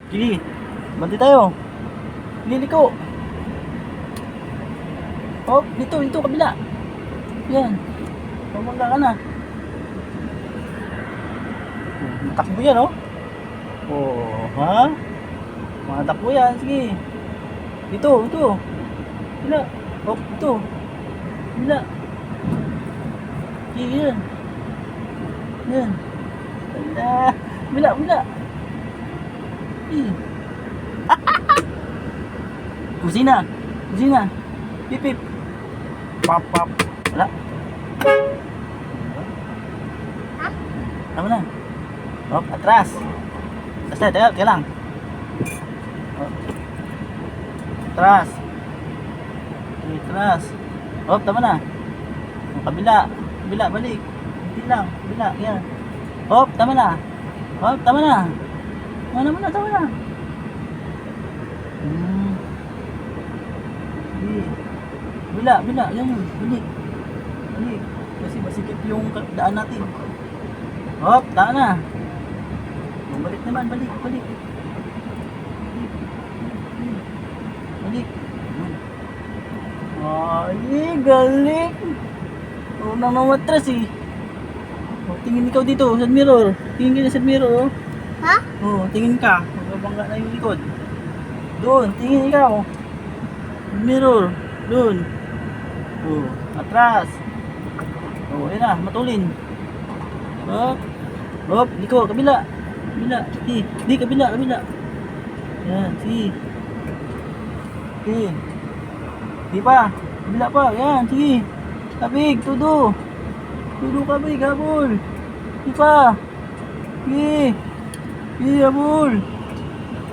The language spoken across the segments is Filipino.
Sige, bantay tayo. Liliko. Oh, dito, kabila. Yan. Pumangga ka na. Matakbo yan, oh. Oh, ha? Matakbo yan, sige. Dito. Bila. Oh, dito. Bila. Sige, yan. Yan. Bila. Kusina. Pip. Pap. Wala. Tama na. Hop, atras. Teka lang. Hop. Atras. Hop, tama na. Kabila, balik. Hindi lang, kabila, yan. Hop, tama na. Tama na. Bila, yan yun. Balik. Kasi masikip yung daan natin. Hop, tama na. Balik naman, balik. Ay, galing. Unang namatras eh. Oh, tingin ikaw dito sa mirror. Tingin ka sa mirror, oh. Ha? Oh, tingin ka. Magbabangga na yung likod. Doon, tingin ikaw. Mirror, doon. Oh, atras. Oh, ayun na, matulin. Hop, liko, kabila. Di, kabila. Yan, si. Di pa, kabila pa, yan, sige. Kabig, tudo kabig, habol. Di pa. Sige, habol.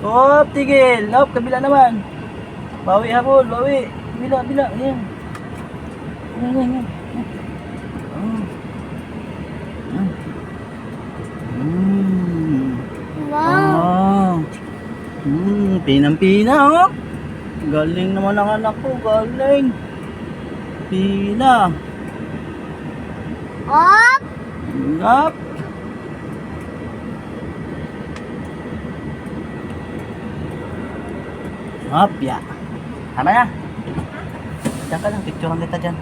Hop, tigil. Hop, kabila naman. Bawi, habol. Kabila, yan. Yan. Wow. Pinang-pina, oh. Galing naman ang anak ko, galing. Pina. Op. Up. Up, ya. Tama na. Diyan ka lang, picturean kita dyan.